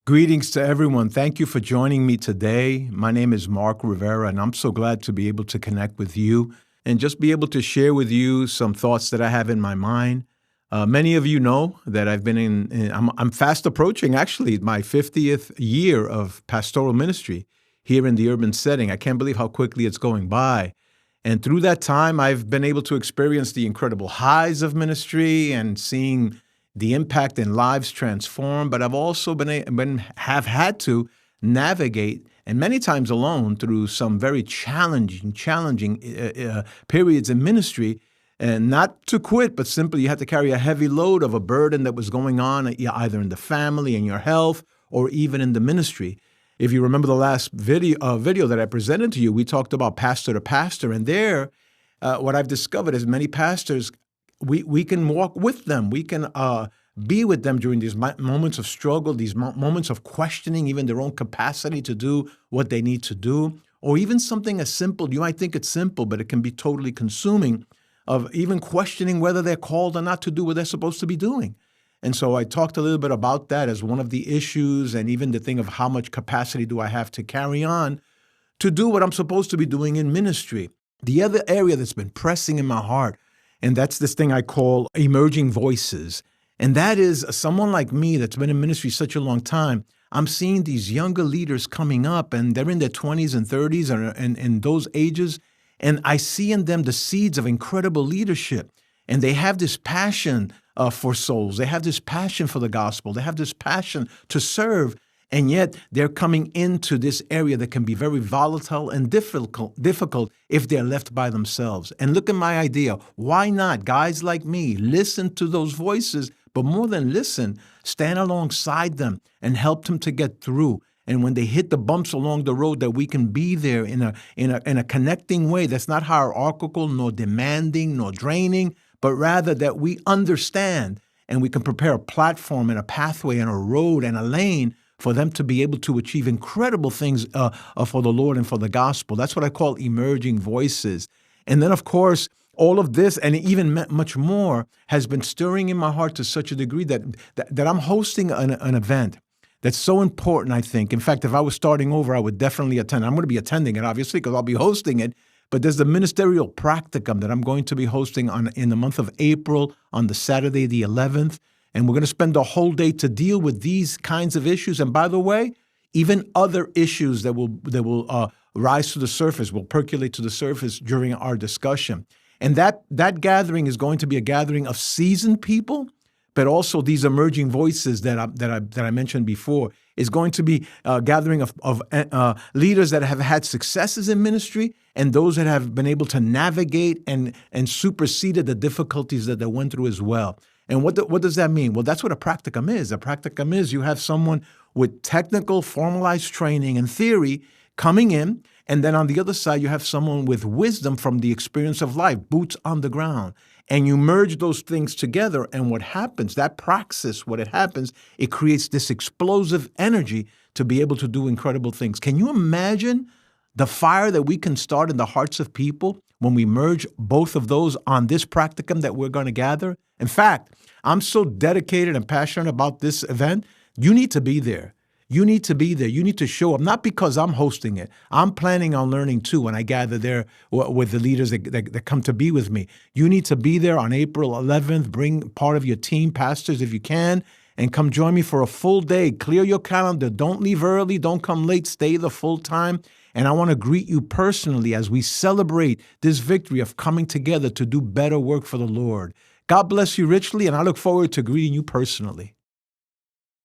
Greetings to everyone. Thank you for joining me today. My name is Marc Rivera, and I'm so glad to be able to connect with you and just be able to share with you some thoughts that I have in my mind. Many of you know that I've been I'm fast approaching actually my 50th year of pastoral ministry here in the urban setting. I can't believe how quickly it's going by. And through that time, I've been able to experience the incredible highs of ministry and seeing the impact in lives transformed, but I've also have had to navigate, and many times alone, through some very challenging periods in ministry, and not to quit, but simply you had to carry a heavy load of a burden that was going on either in the family, in your health, or even in the ministry. If you remember the last video that I presented to you, we talked about pastor to pastor, and there, what I've discovered is many pastors, we can walk with them. We can be with them during these moments of struggle, these moments of questioning even their own capacity to do what they need to do, or even something as simple. You might think it's simple, but it can be totally consuming, of even questioning whether they're called or not to do what they're supposed to be doing. And so I talked a little bit about that as one of the issues, and even the thing of how much capacity do I have to carry on to do what I'm supposed to be doing in ministry. The other area that's been pressing in my heart, and that's this thing I call emerging voices. And that is someone like me that's been in ministry such a long time. I'm seeing these younger leaders coming up, and they're in their 20s and 30s and those ages. And I see in them the seeds of incredible leadership. And they have this passion for souls. They have this passion for the gospel. They have this passion to serve. And yet they're coming into this area that can be very volatile and difficult if they're left by themselves. And look at my idea. Why not, guys like me, listen to those voices, but more than listen, stand alongside them and help them to get through. And when they hit the bumps along the road, that we can be there in a connecting way that's not hierarchical, nor demanding, nor draining, but rather that we understand and we can prepare a platform and a pathway and a road and a lane for them to be able to achieve incredible things for the Lord and for the gospel. That's what I call emerging voices. And then, of course, all of this and even much more has been stirring in my heart to such a degree that I'm hosting an event that's so important, I think. In fact, if I was starting over, I would definitely attend. I'm going to be attending it, obviously, because I'll be hosting it. But there's the Ministerial Practicum that I'm going to be hosting in the month of April on the Saturday, the 11th. And we're going to spend the whole day to deal with these kinds of issues. And by the way, even other issues that will rise to the surface, will percolate to the surface during our discussion. And that gathering is going to be a gathering of seasoned people, but also these emerging voices that I mentioned before. Is going to be a gathering of leaders that have had successes in ministry and those that have been able to navigate and superseded the difficulties that they went through as well. And what does that mean? Well, that's what a practicum is. A practicum is you have someone with technical, formalized training and theory coming in, and then on the other side, you have someone with wisdom from the experience of life, boots on the ground. And you merge those things together, and what happens, that praxis, it creates this explosive energy to be able to do incredible things. Can you imagine the fire that we can start in the hearts of people when we merge both of those on this practicum that we're going to gather? In fact, I'm so dedicated and passionate about this event. You need to be there. You need to be there. You need to show up, not because I'm hosting it. I'm planning on learning too when I gather there with the leaders that come to be with me. You need to be there on April 11th. Bring part of your team, pastors, if you can, and come join me for a full day. Clear your calendar. Don't leave early. Don't come late. Stay the full time. And I want to greet you personally as we celebrate this victory of coming together to do better work for the Lord. God bless you richly, and I look forward to greeting you personally.